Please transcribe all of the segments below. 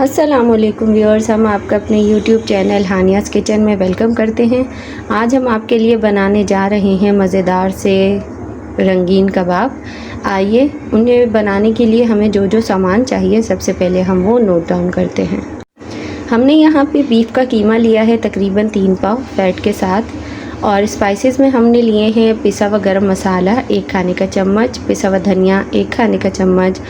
अस्सलामुअलैकुम व्यूअर्स, हम आपका अपने यूट्यूब चैनल हानियाज़ किचन में वेलकम करते हैं। आज हम आपके लिए बनाने जा रहे हैं मज़ेदार से रंगीन कबाब। आइए उन्हें बनाने के लिए हमें जो जो सामान चाहिए सबसे पहले हम वो नोट डाउन करते हैं। हमने यहाँ पे बीफ का कीमा लिया है तकरीबन 3 पाव फैट के साथ, और स्पाइसेस में हमने लिए हैं पिसा हुआ गरम मसाला 1 खाने का चम्मच, पिसा हुआ धनिया 1 खाने का चम्मच,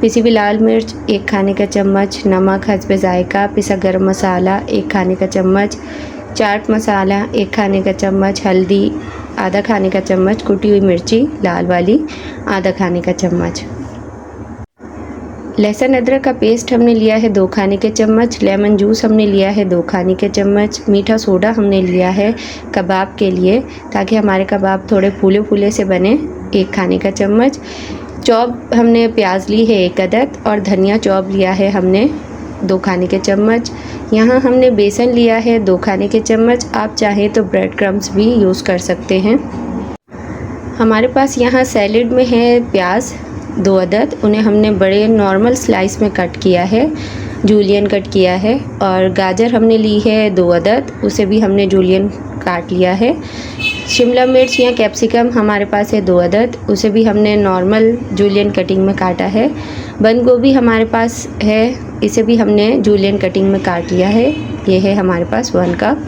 पिसी हुई लाल मिर्च 1 खाने का चम्मच, नमक हस्बे ज़ायका, पिसा गरम मसाला 1 खाने का चम्मच, चाट मसाला 1 खाने का चम्मच, हल्दी आधा खाने का चम्मच, कुटी हुई मिर्ची लाल वाली आधा खाने का चम्मच, लहसुन अदरक का पेस्ट हमने लिया है 2 खाने के चम्मच, लेमन जूस हमने लिया है 2 खाने के चम्मच, मीठा सोडा हमने लिया है कबाब के लिए ताकि हमारे कबाब थोड़े फूले फूले से बने 1 खाने का चम्मच, चॉप हमने प्याज ली है 1 अदद, और धनिया चॉप लिया है हमने 2 खाने के चम्मच। यहाँ हमने बेसन लिया है 2 खाने के चम्मच, आप चाहें तो ब्रेड क्रम्स भी यूज़ कर सकते हैं। हमारे पास यहाँ सैलेड में है प्याज 2 अदद, उन्हें हमने बड़े नॉर्मल स्लाइस में कट किया है, जूलियन कट किया है, और गाजर हमने ली है 2 अदद, उसे भी हमने जूलियन काट लिया है। शिमला मिर्च या कैप्सिकम हमारे पास है 2 अदद, उसे भी हमने नॉर्मल जूलियन कटिंग में काटा है। बंद गोभी हमारे पास है, इसे भी हमने जूलियन कटिंग में काट लिया है। ये है हमारे पास 1 कप।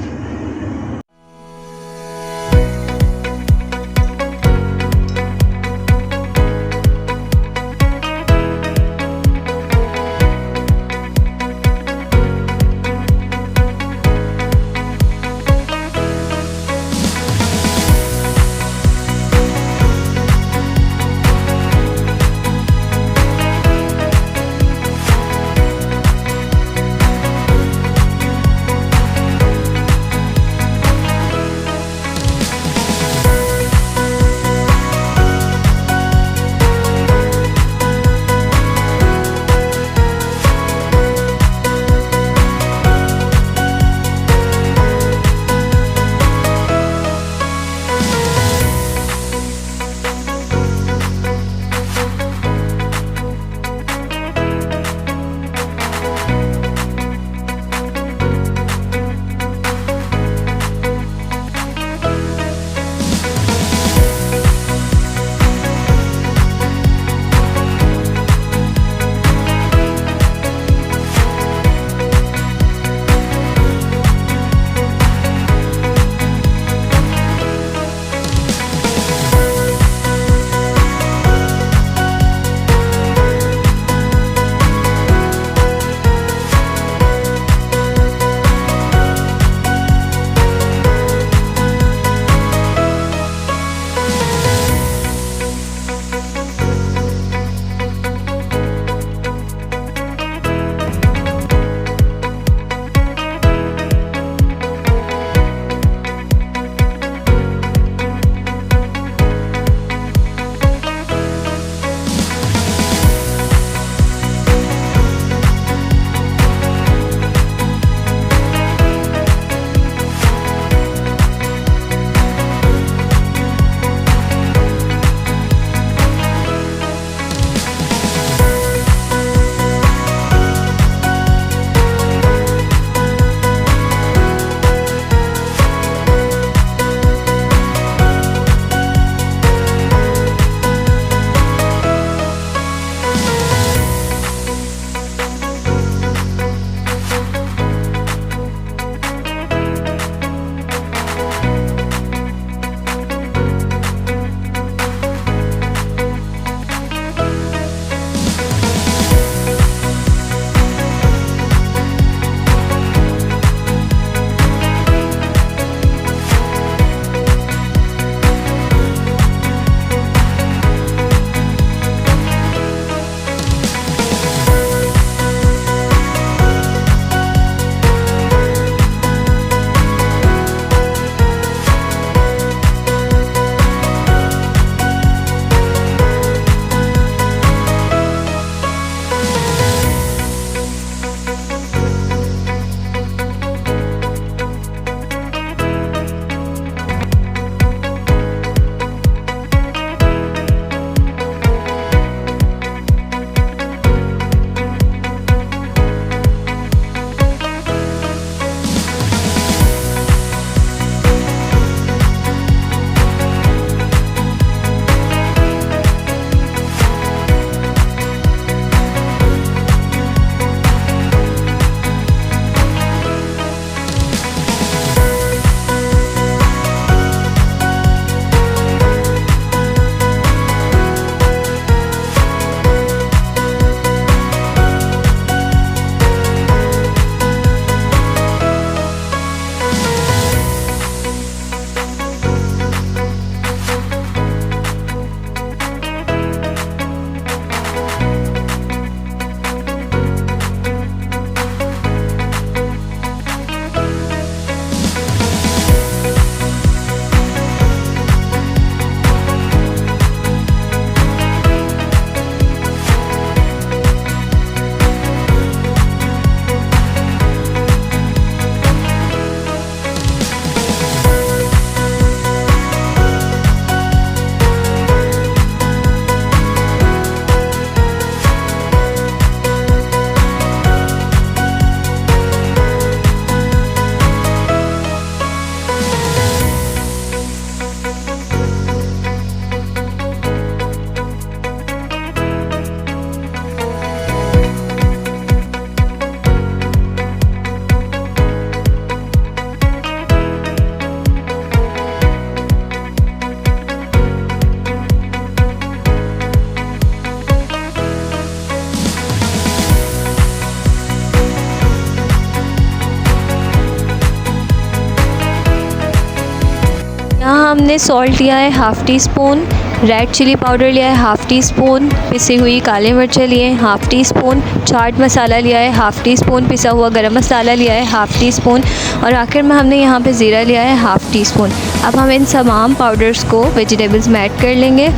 यहाँ हमने सॉल्ट लिया है half teaspoon, red chilli powder लिया है हाफ़ टी स्पून, पिसी हुई काली मिर्चें लिए हैं half tea spoon, chaat masala लिया है हाफ़ टी स्पून, पिसा हुआ गरम मसाला लिया है हाफ़ टी स्पून और आखिर में हमने यहाँ पे ज़ीरा लिया है हाफ़ टी स्पून। अब हम इन तमाम पाउडर्स को वेजिटेबल्स में ऐड कर लेंगे।